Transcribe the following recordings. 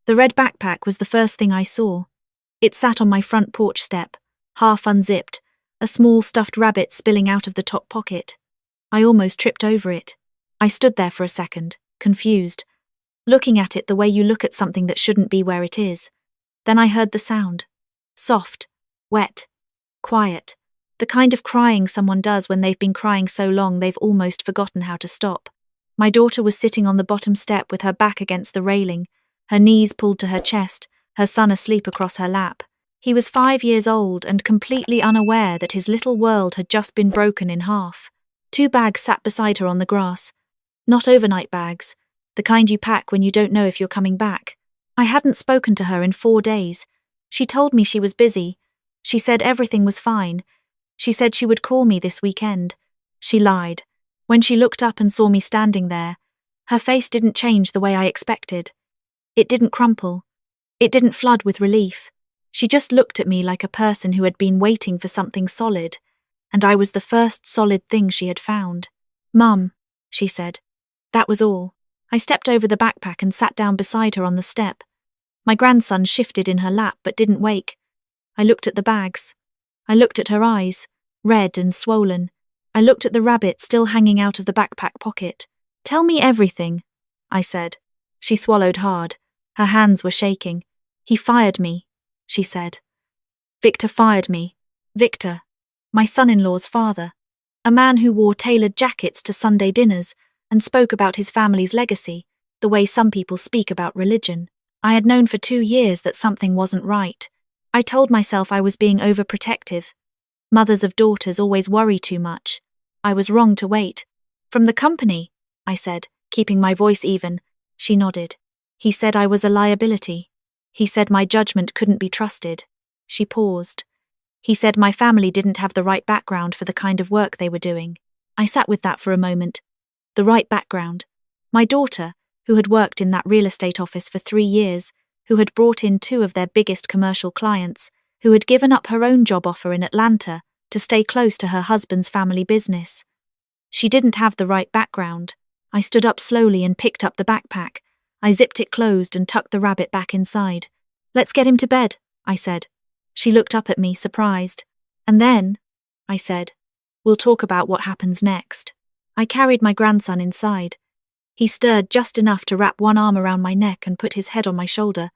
The red backpack was the first thing I saw. It sat on my front porch step, half unzipped, a small stuffed rabbit spilling out of the top pocket. I almost tripped over it. I stood there for a second, confused, looking at it the way you look at something that shouldn't be where it is. Then I heard the sound. Soft, wet, quiet. The kind of crying someone does when they've been crying so long they've almost forgotten how to stop. My daughter was sitting on the bottom step with her back against the railing, her knees pulled to her chest, her son asleep across her lap. He was 5 years old and completely unaware that his little world had just been broken in half. 2 bags sat beside her on the grass. Not overnight bags, the kind you pack when you don't know if you're coming back. I hadn't spoken to her in 4 days. She told me she was busy. She said everything was fine. She said she would call me this weekend. She lied. When she looked up and saw me standing there, her face didn't change the way I expected. It didn't crumple. It didn't flood with relief. She just looked at me like a person who had been waiting for something solid, and I was the first solid thing she had found. "Mum," she said. That was all. I stepped over the backpack and sat down beside her on the step. My grandson shifted in her lap but didn't wake. I looked at the bags. I looked at her eyes, red and swollen. I looked at the rabbit still hanging out of the backpack pocket. "Tell me everything," I said. She swallowed hard. Her hands were shaking. "He fired me," she said. "Victor fired me. Victor, my son-in-law's father. A man who wore tailored jackets to Sunday dinners and spoke about his family's legacy, the way some people speak about religion. I had known for 2 years that something wasn't right. I told myself I was being overprotective. Mothers of daughters always worry too much. I was wrong to wait. "From the company," I said, keeping my voice even. She nodded. "He said I was a liability. He said my judgment couldn't be trusted." She paused. "He said my family didn't have the right background for the kind of work they were doing." I sat with that for a moment. The right background. My daughter, who had worked in that real estate office for 3 years, who had brought in 2 of their biggest commercial clients, who had given up her own job offer in Atlanta to stay close to her husband's family business. She didn't have the right background. I stood up slowly and picked up the backpack. I zipped it closed and tucked the rabbit back inside. "Let's get him to bed," I said. She looked up at me, surprised. "And then," I said, "we'll talk about what happens next." I carried my grandson inside. He stirred just enough to wrap one arm around my neck and put his head on my shoulder.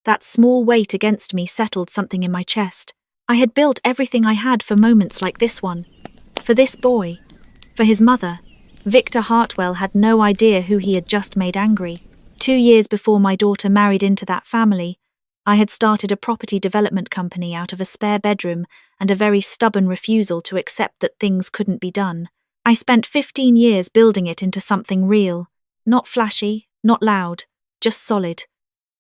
That small weight against me settled something in my chest. I had built everything I had for moments like this one. For this boy. For his mother. Victor Hartwell had no idea who he had just made angry. 2 years before my daughter married into that family, I had started a property development company out of a spare bedroom and a very stubborn refusal to accept that things couldn't be done. I spent 15 years building it into something real. Not flashy, not loud, just solid.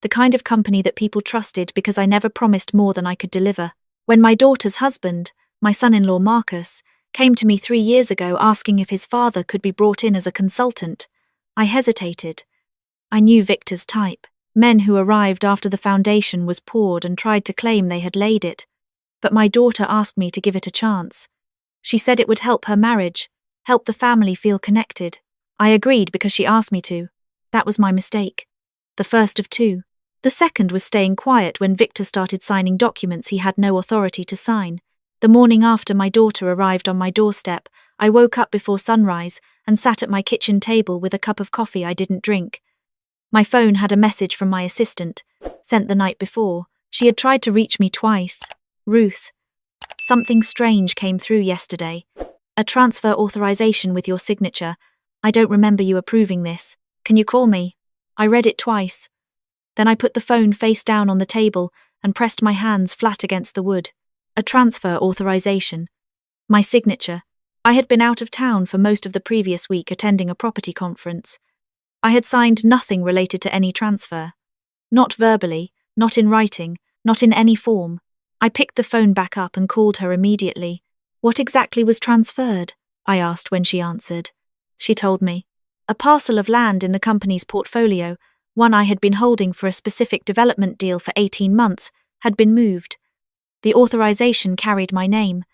The kind of company that people trusted because I never promised more than I could deliver. When my daughter's husband, my son-in-law Marcus, came to me 3 years ago asking if his father could be brought in as a consultant, I hesitated. I knew Victor's type. Men who arrived after the foundation was poured and tried to claim they had laid it. But my daughter asked me to give it a chance. She said it would help her marriage, help the family feel connected. I agreed because she asked me to. That was my mistake. The first of 2. The second was staying quiet when Victor started signing documents he had no authority to sign. The morning after my daughter arrived on my doorstep, I woke up before sunrise and sat at my kitchen table with a cup of coffee I didn't drink. My phone had a message from my assistant, sent the night before. She had tried to reach me twice. "Ruth, something strange came through yesterday. A transfer authorization with your signature. I don't remember you approving this. Can you call me?" I read it twice. Then I put the phone face down on the table and pressed my hands flat against the wood. A transfer authorization. My signature. I had been out of town for most of the previous week attending a property conference. I had signed nothing related to any transfer. Not verbally, not in writing, not in any form. I picked the phone back up and called her immediately. "What exactly was transferred?" I asked when she answered. She told me. A parcel of land in the company's portfolio, one I had been holding for a specific development deal for 18 months, had been moved. The authorization carried my name,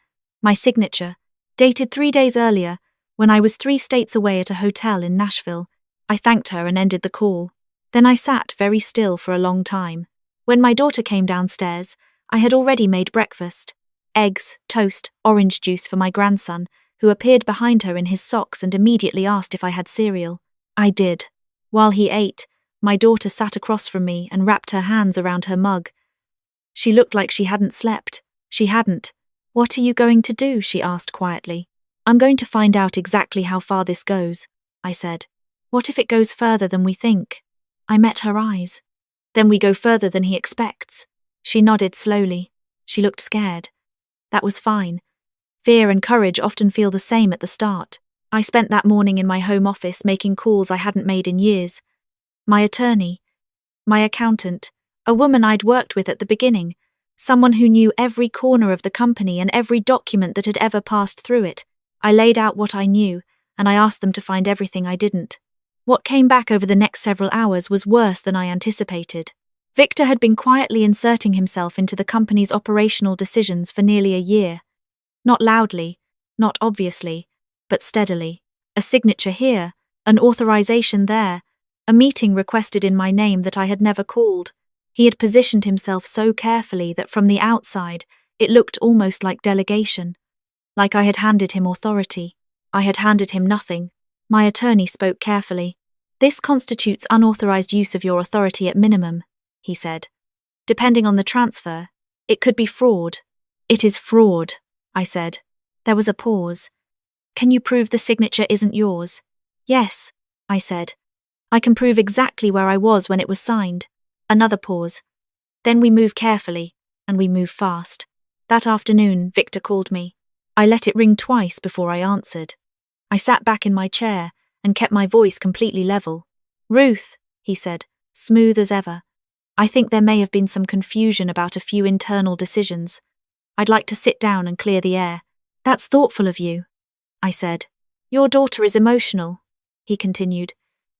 my signature, dated 3 days earlier, when I was 3 states away at a hotel in Nashville. I thanked her and ended the call. Then I sat very still for a long time. When my daughter came downstairs, I had already made breakfast. Eggs, toast, orange juice for my grandson, who appeared behind her in his socks and immediately asked if I had cereal. I did. While he ate, my daughter sat across from me and wrapped her hands around her mug. She looked like she hadn't slept. She hadn't. "What are you going to do?" she asked quietly. "I'm going to find out exactly how far this goes," I said. "What if it goes further than we think?" I met her eyes. "Then we go further than he expects." She nodded slowly. She looked scared. That was fine. Fear and courage often feel the same at the start. I spent that morning in my home office making calls I hadn't made in years. My attorney, my accountant, a woman I'd worked with at the beginning, someone who knew every corner of the company and every document that had ever passed through it. I laid out what I knew, and I asked them to find everything I didn't. What came back over the next several hours was worse than I anticipated. Victor had been quietly inserting himself into the company's operational decisions for nearly a year. Not loudly, not obviously, but steadily. A signature here, an authorization there, a meeting requested in my name that I had never called. He had positioned himself so carefully that from the outside, it looked almost like delegation. Like I had handed him authority. I had handed him nothing. My attorney spoke carefully. "This constitutes unauthorized use of your authority at minimum," he said. "Depending on the transfer, it could be fraud." "It is fraud," I said. There was a pause. "Can you prove the signature isn't yours?" "Yes," I said. "I can prove exactly where I was when it was signed." Another pause. Then we move carefully, and we move fast. That afternoon, Victor called me. I let it ring twice before I answered. I sat back in my chair and kept my voice completely level. "Ruth," he said, smooth as ever. "I think there may have been some confusion about a few internal decisions. I'd like to sit down and clear the air." "That's thoughtful of you," I said. "Your daughter is emotional," he continued.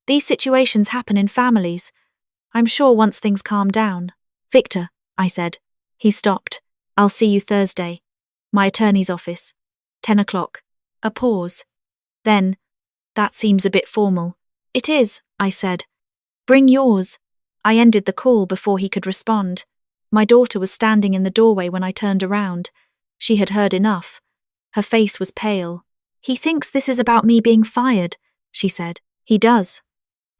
"These situations happen in families. I'm sure once things calm down." "Victor," I said. He stopped. "I'll see you Thursday. My attorney's office. 10 o'clock. A pause. Then, "That seems a bit formal." "It is," I said. "Bring yours." I ended the call before he could respond. My daughter was standing in the doorway when I turned around. She had heard enough. Her face was pale. "He thinks this is about me being fired," she said. "He does,"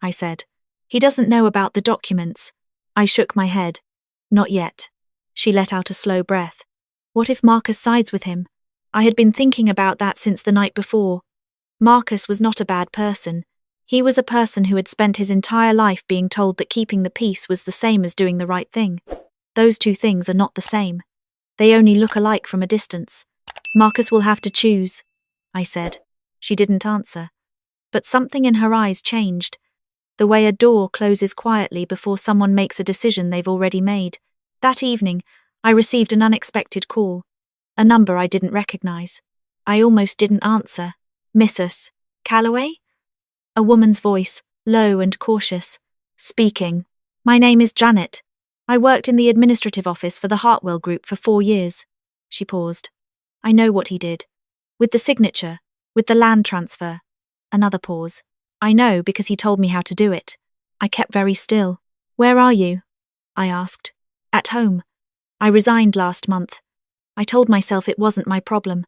I said. "He doesn't know about the documents." I shook my head. "Not yet." She let out a slow breath. What if Marcus sides with him? I had been thinking about that since the night before. Marcus was not a bad person. He was a person who had spent his entire life being told that keeping the peace was the same as doing the right thing. Those two things are not the same. They only look alike from a distance. "Marcus will have to choose," I said. She didn't answer. But something in her eyes changed. The way a door closes quietly before someone makes a decision they've already made. That evening, I received an unexpected call. A number I didn't recognize. I almost didn't answer. "Mrs. Calloway?" A woman's voice, low and cautious. "Speaking. My name is Janet. I worked in the administrative office for the Hartwell Group for 4 years. She paused. "I know what he did. With the signature. With the land transfer." Another pause. "I know because he told me how to do it." I kept very still. "Where are you?" I asked. "At home. I resigned last month." I told myself it wasn't my problem.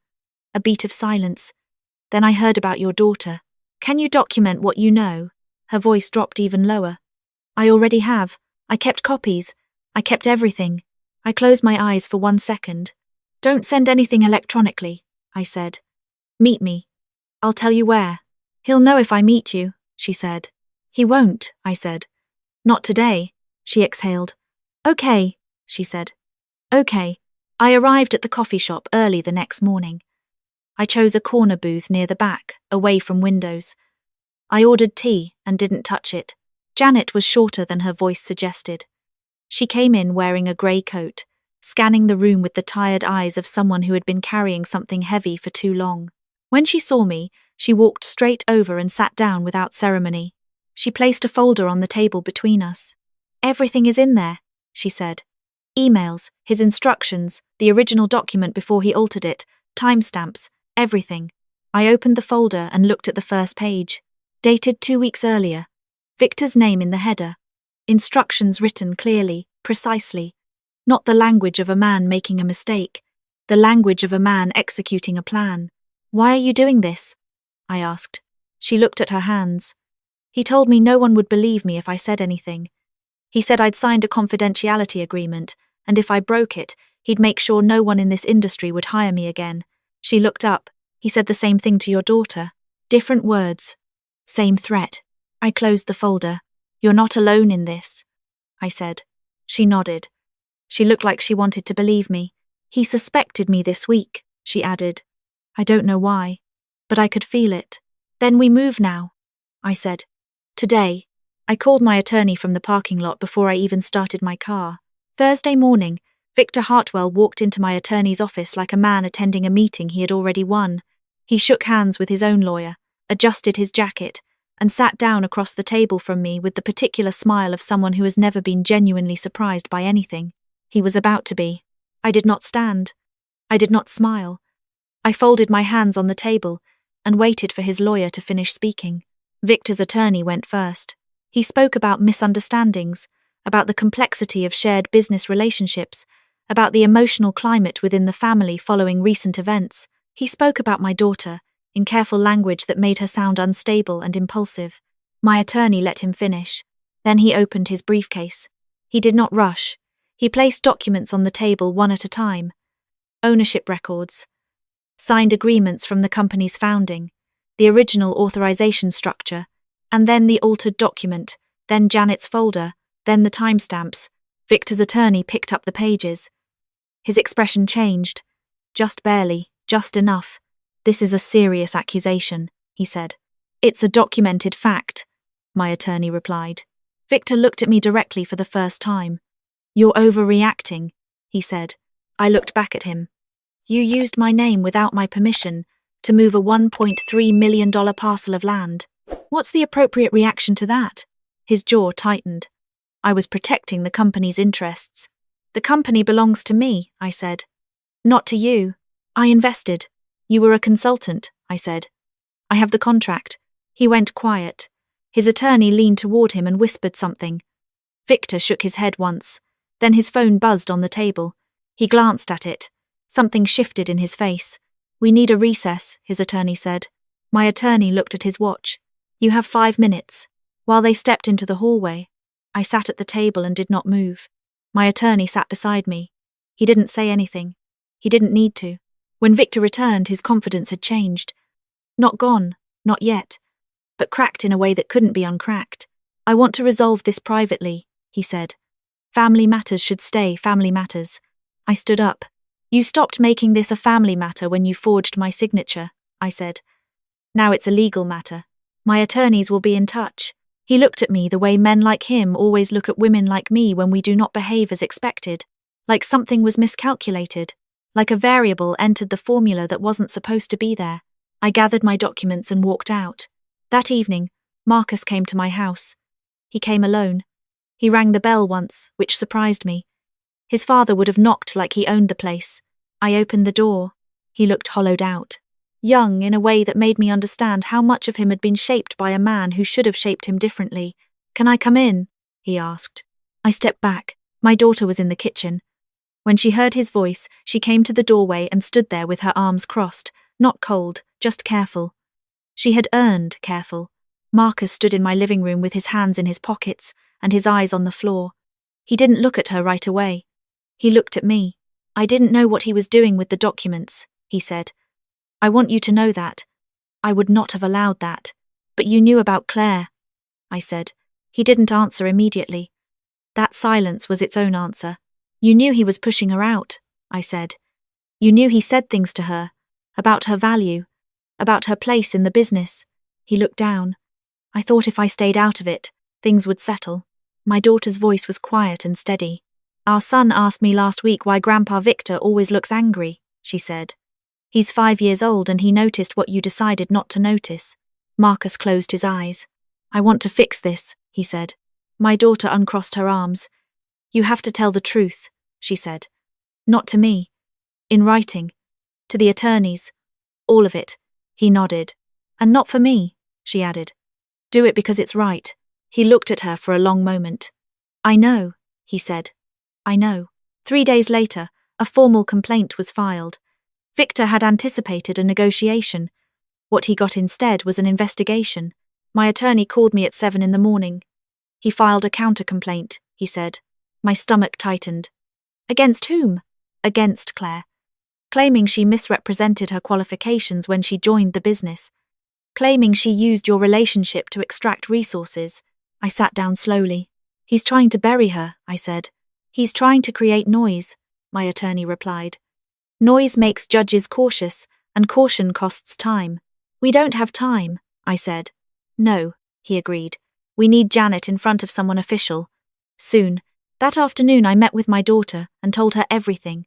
A beat of silence. Then I heard about your daughter. "Can you document what you know?" Her voice dropped even lower. "I already have. I kept copies. I kept everything." I closed my eyes for 1 second. "Don't send anything electronically," I said. "Meet me. I'll tell you where." "He'll know if I meet you," she said. "He won't," I said. "Not today," she exhaled. "Okay," she said. "Okay." I arrived at the coffee shop early the next morning. I chose a corner booth near the back, away from windows. I ordered tea and didn't touch it. Janet was shorter than her voice suggested. She came in wearing a grey coat, scanning the room with the tired eyes of someone who had been carrying something heavy for too long. When she saw me, she walked straight over and sat down without ceremony. She placed a folder on the table between us. "Everything is in there," she said. Emails, his instructions, the original document before he altered it, timestamps, everything. I opened the folder and looked at the first page. Dated 2 weeks earlier. Victor's name in the header. Instructions written clearly, precisely. Not the language of a man making a mistake. The language of a man executing a plan. "Why are you doing this?" I asked. She looked at her hands. "He told me no one would believe me if I said anything. He said I'd signed a confidentiality agreement, and if I broke it, he'd make sure no one in this industry would hire me again." She looked up. "He said the same thing to your daughter. Different words. Same threat." I closed the folder. "You're not alone in this," I said. She nodded. She looked like she wanted to believe me. "He suspected me this week," she added. I don't know why, but I could feel it. "Then we move now," I said. "Today." I called my attorney from the parking lot before I even started my car. Thursday morning, Victor Hartwell walked into my attorney's office like a man attending a meeting he had already won. He shook hands with his own lawyer, adjusted his jacket, and sat down across the table from me with the particular smile of someone who has never been genuinely surprised by anything. He was about to be. I did not stand. I did not smile. I folded my hands on the table and waited for his lawyer to finish speaking. Victor's attorney went first. He spoke about misunderstandings, about the complexity of shared business relationships, about the emotional climate within the family following recent events. He spoke about my daughter, in careful language that made her sound unstable and impulsive. My attorney let him finish. Then he opened his briefcase. He did not rush. He placed documents on the table one at a time. Ownership records. Signed agreements from the company's founding. The original authorization structure. And then the altered document. Then Janet's folder. Then the timestamps. Victor's attorney picked up the pages. His expression changed. "Just barely, just enough. This is a serious accusation," he said. "It's a documented fact," my attorney replied. Victor looked at me directly for the first time. "You're overreacting," he said. I looked back at him. "You used my name without my permission to move a $1.3 million parcel of land. What's the appropriate reaction to that?" His jaw tightened. I was protecting the company's interests. "The company belongs to me," I said. "Not to you. I invested. You were a consultant," I said. "I have the contract." He went quiet. His attorney leaned toward him and whispered something. Victor shook his head once. Then his phone buzzed on the table. He glanced at it. Something shifted in his face. "We need a recess," his attorney said. My attorney looked at his watch. "You have 5 minutes." While they stepped into the hallway, I sat at the table and did not move. My attorney sat beside me. He didn't say anything. He didn't need to. When Victor returned, his confidence had changed. Not gone, not yet, but cracked in a way that couldn't be uncracked. "I want to resolve this privately," he said. "Family matters should stay family matters." I stood up. "You stopped making this a family matter when you forged my signature," I said. "Now it's a legal matter. My attorneys will be in touch." He looked at me the way men like him always look at women like me when we do not behave as expected, like something was miscalculated, like a variable entered the formula that wasn't supposed to be there. I gathered my documents and walked out. That evening, Marcus came to my house. He came alone. He rang the bell once, which surprised me. His father would have knocked like he owned the place. I opened the door. He looked hollowed out. Young in a way that made me understand how much of him had been shaped by a man who should have shaped him differently. "Can I come in?" he asked. I stepped back. My daughter was in the kitchen. When she heard his voice, she came to the doorway and stood there with her arms crossed, not cold, just careful. She had earned careful. Marcus stood in my living room with his hands in his pockets and his eyes on the floor. He didn't look at her right away. He looked at me. "I didn't know what he was doing with the documents," he said. "I want you to know that. I would not have allowed that. But you knew about Claire," I said. He didn't answer immediately. That silence was its own answer. "You knew he was pushing her out," I said. "You knew he said things to her, about her value, about her place in the business." He looked down. "I thought if I stayed out of it, things would settle." My daughter's voice was quiet and steady. "Our son asked me last week why Grandpa Victor always looks angry," she said. "He's 5 years old and he noticed what you decided not to notice." Marcus closed his eyes. "I want to fix this," he said. My daughter uncrossed her arms. "You have to tell the truth," she said. "Not to me. In writing. To the attorneys. All of it." He nodded. "And not for me," she added. "Do it because it's right." He looked at her for a long moment. I know, he said. I know. 3 days later, a formal complaint was filed. Victor had anticipated a negotiation. What he got instead was an investigation. My attorney called me at 7 in the morning. He filed a counter-complaint, he said. My stomach tightened. Against whom? Against Claire. Claiming she misrepresented her qualifications when she joined the business. Claiming she used your relationship to extract resources. I sat down slowly. He's trying to bury her, I said. He's trying to create noise, my attorney replied. Noise makes judges cautious, and caution costs time. We don't have time, I said. No, he agreed. We need Janet in front of someone official. Soon. That afternoon I met with my daughter and told her everything.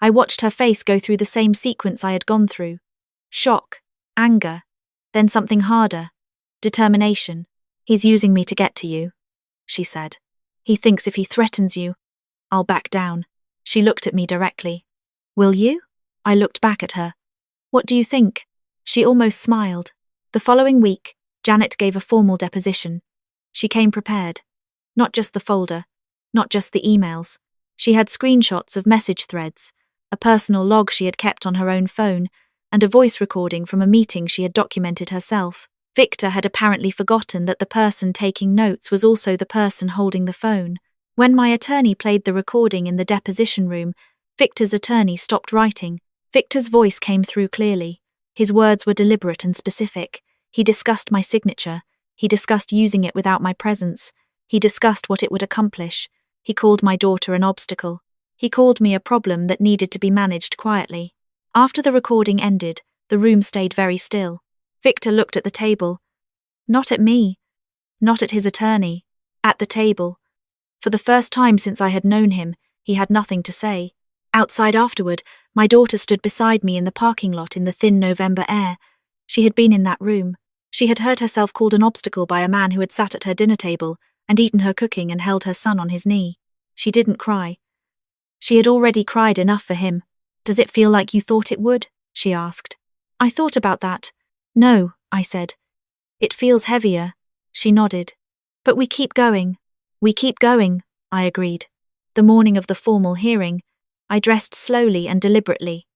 I watched her face go through the same sequence I had gone through. Shock, anger, then something harder. Determination. He's using me to get to you, she said. He thinks if he threatens you, I'll back down. She looked at me directly. Will you? I looked back at her. What do you think? She almost smiled. The following week, Janet gave a formal deposition. She came prepared. Not just the folder, not just the emails. She had screenshots of message threads, a personal log she had kept on her own phone, and a voice recording from a meeting she had documented herself. Victor had apparently forgotten that the person taking notes was also the person holding the phone. When my attorney played the recording in the deposition room, Victor's attorney stopped writing. Victor's voice came through clearly. His words were deliberate and specific. He discussed my signature. He discussed using it without my presence. He discussed what it would accomplish. He called my daughter an obstacle. He called me a problem that needed to be managed quietly. After the recording ended, the room stayed very still. Victor looked at the table. Not at me. Not at his attorney. At the table. For the first time since I had known him, he had nothing to say. Outside afterward, my daughter stood beside me in the parking lot in the thin November air. She had been in that room. She had heard herself called an obstacle by a man who had sat at her dinner table and eaten her cooking and held her son on his knee. She didn't cry. She had already cried enough for him. Does it feel like you thought it would? She asked. I thought about that. No, I said. It feels heavier. She nodded. But we keep going. We keep going, I agreed. The morning of the formal hearing, I dressed slowly and deliberately.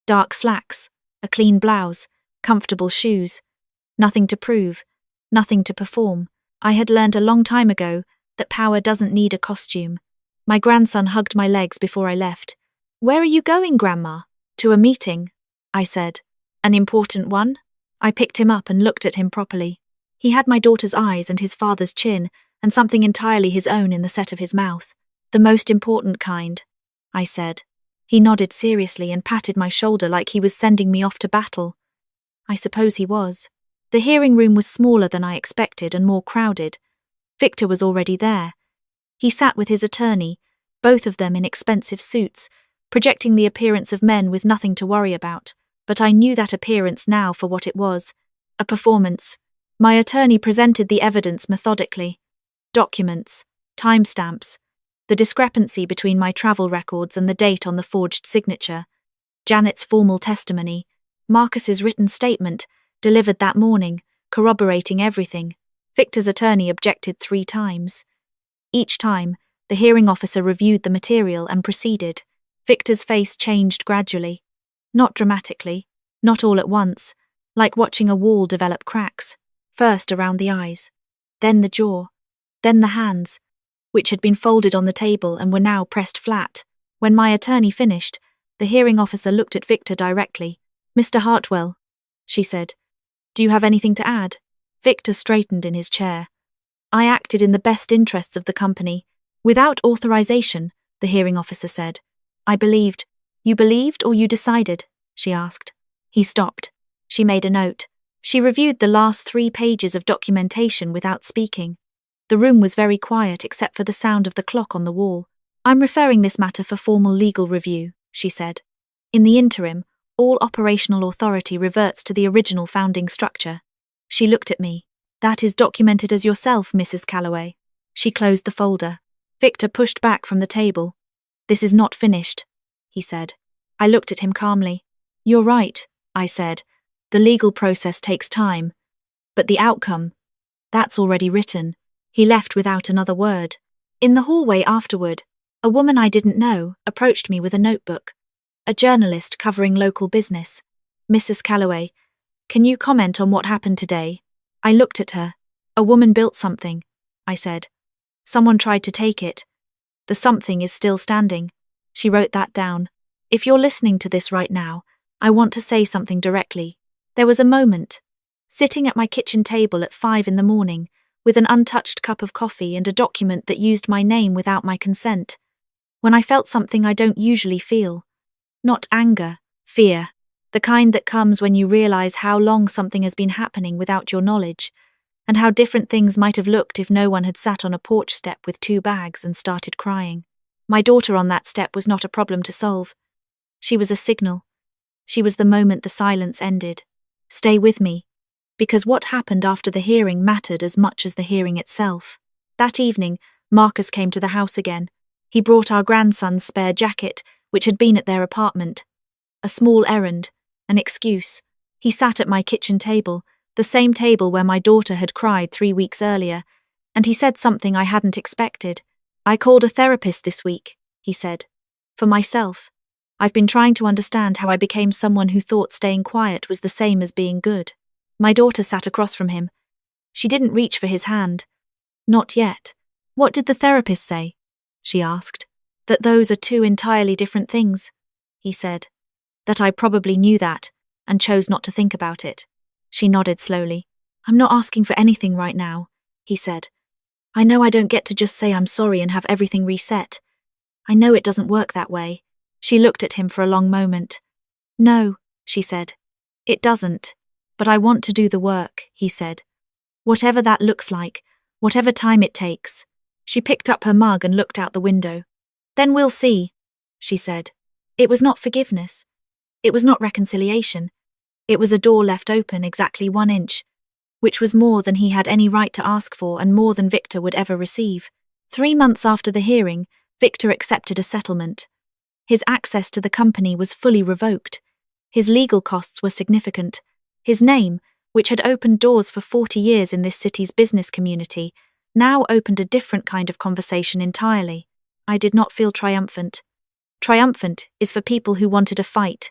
Dark slacks, a clean blouse, comfortable shoes. Nothing to prove, nothing to perform. I had learned a long time ago that power doesn't need a costume. My grandson hugged my legs before I left. Where are you going, Grandma? To a meeting, I said. An important one? I picked him up and looked at him properly. He had my daughter's eyes and his father's chin, and something entirely his own in the set of his mouth. The most important kind, I said. He nodded seriously and patted my shoulder like he was sending me off to battle. I suppose he was. The hearing room was smaller than I expected and more crowded. Victor was already there. He sat with his attorney, both of them in expensive suits, projecting the appearance of men with nothing to worry about. But I knew that appearance now for what it was, a performance. My attorney presented the evidence methodically. Documents, timestamps, the discrepancy between my travel records and the date on the forged signature, Janet's formal testimony, Marcus's written statement, delivered that morning, corroborating everything. Victor's attorney objected 3 times. Each time, the hearing officer reviewed the material and proceeded. Victor's face changed gradually. Not dramatically, not all at once, like watching a wall develop cracks, first around the eyes, then the jaw, then the hands, which had been folded on the table and were now pressed flat. When my attorney finished, the hearing officer looked at Victor directly. Mr. Hartwell, she said, do you have anything to add? Victor straightened in his chair. I acted in the best interests of the company. Without authorization, the hearing officer said. I believed. You believed or you decided? She asked. He stopped. She made a note. She reviewed the last 3 pages of documentation without speaking. The room was very quiet except for the sound of the clock on the wall. I'm referring this matter for formal legal review, she said. In the interim, all operational authority reverts to the original founding structure. She looked at me. That is documented as yourself, Mrs. Calloway. She closed the folder. Victor pushed back from the table. This is not finished, he said. I looked at him calmly. You're right, I said. The legal process takes time. But the outcome, that's already written. He left without another word. In the hallway afterward, a woman I didn't know approached me with a notebook. A journalist covering local business. Mrs. Calloway, can you comment on what happened today? I looked at her. A woman built something, I said. Someone tried to take it. The something is still standing. She wrote that down. If you're listening to this right now, I want to say something directly. There was a moment, sitting at my kitchen table at 5 in the morning, with an untouched cup of coffee and a document that used my name without my consent, when I felt something I don't usually feel. Not anger, fear. The kind that comes when you realize how long something has been happening without your knowledge, and how different things might have looked if no one had sat on a porch step with 2 bags and started crying. My daughter on that step was not a problem to solve. She was a signal. She was the moment the silence ended. Stay with me, because what happened after the hearing mattered as much as the hearing itself. That evening, Marcus came to the house again. He brought our grandson's spare jacket, which had been at their apartment. A small errand, an excuse. He sat at my kitchen table, the same table where my daughter had cried 3 weeks earlier, and he said something I hadn't expected. I called a therapist this week, he said. For myself. I've been trying to understand how I became someone who thought staying quiet was the same as being good. My daughter sat across from him. She didn't reach for his hand. Not yet. What did the therapist say? She asked. That those are 2 entirely different things, he said. That I probably knew that, and chose not to think about it. She nodded slowly. I'm not asking for anything right now, he said. I know I don't get to just say I'm sorry and have everything reset. I know it doesn't work that way. She looked at him for a long moment. No, she said. It doesn't. But I want to do the work, he said. Whatever that looks like, whatever time it takes. She picked up her mug and looked out the window. Then we'll see, she said. It was not forgiveness. It was not reconciliation. It was a door left open exactly 1 inch, which was more than he had any right to ask for and more than Victor would ever receive. 3 months after the hearing, Victor accepted a settlement. His access to the company was fully revoked. His legal costs were significant. His name, which had opened doors for 40 years in this city's business community, now opened a different kind of conversation entirely. I did not feel triumphant. Triumphant is for people who wanted a fight.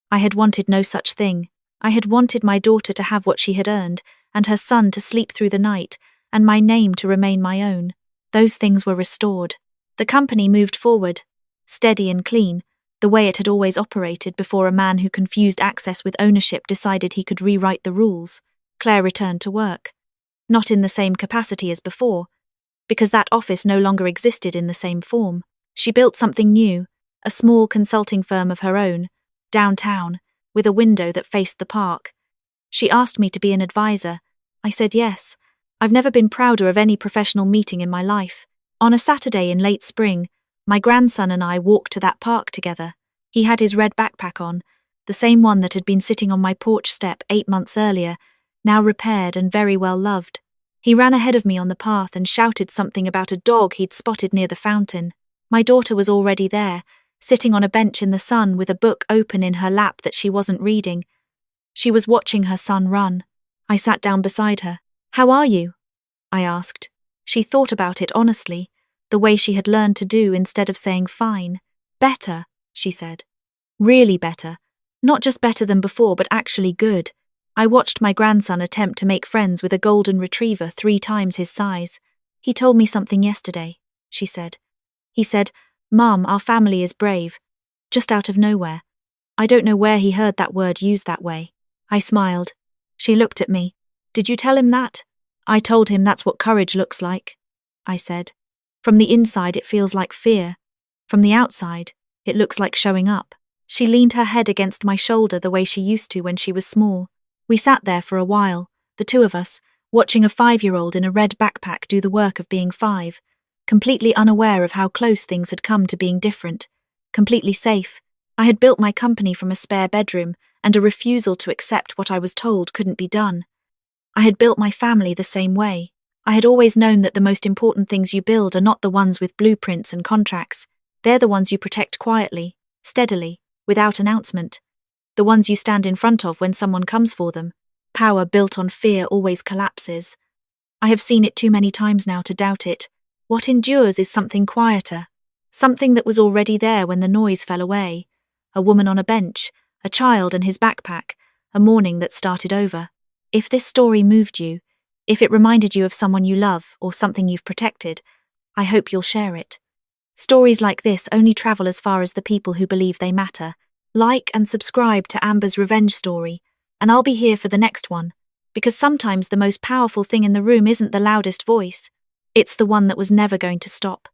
I had wanted no such thing. I had wanted my daughter to have what she had earned, and her son to sleep through the night, and my name to remain my own. Those things were restored. The company moved forward, steady and clean, the way it had always operated before a man who confused access with ownership decided he could rewrite the rules. Claire returned to work. Not in the same capacity as before, because that office no longer existed in the same form. She built something new, a small consulting firm of her own, downtown, with a window that faced the park. She asked me to be an advisor. I said yes. I've never been prouder of any professional meeting in my life. On a Saturday in late spring, my grandson and I walked to that park together. He had his red backpack on, the same one that had been sitting on my porch step 8 months earlier, now repaired and very well loved. He ran ahead of me on the path and shouted something about a dog he'd spotted near the fountain. My daughter was already there, sitting on a bench in the sun with a book open in her lap that she wasn't reading. She was watching her son run. I sat down beside her. How are you? I asked. She thought about it honestly, the way she had learned to do instead of saying fine. Better, she said. Really better. Not just better than before, but actually good. I watched my grandson attempt to make friends with a golden retriever 3 times his size. He told me something yesterday, she said. He said, Mum, our family is brave. Just out of nowhere. I don't know where he heard that word used that way. I smiled. She looked at me. Did you tell him that? I told him that's what courage looks like, I said. From the inside it feels like fear. From the outside, it looks like showing up. She leaned her head against my shoulder the way she used to when she was small. We sat there for a while, the 2 of us, watching a 5-year-old in a red backpack do the work of being 5, completely unaware of how close things had come to being different, completely safe. I had built my company from a spare bedroom and a refusal to accept what I was told couldn't be done. I had built my family the same way. I had always known that the most important things you build are not the ones with blueprints and contracts. They're the ones you protect quietly, steadily, without announcement. The ones you stand in front of when someone comes for them. Power built on fear always collapses. I have seen it too many times now to doubt it. What endures is something quieter, something that was already there when the noise fell away. A woman on a bench, a child and his backpack, a morning that started over. If this story moved you, if it reminded you of someone you love or something you've protected, I hope you'll share it. Stories like this only travel as far as the people who believe they matter. Like and subscribe to Amber's Revenge Story, and I'll be here for the next one, because sometimes the most powerful thing in the room isn't the loudest voice, it's the one that was never going to stop.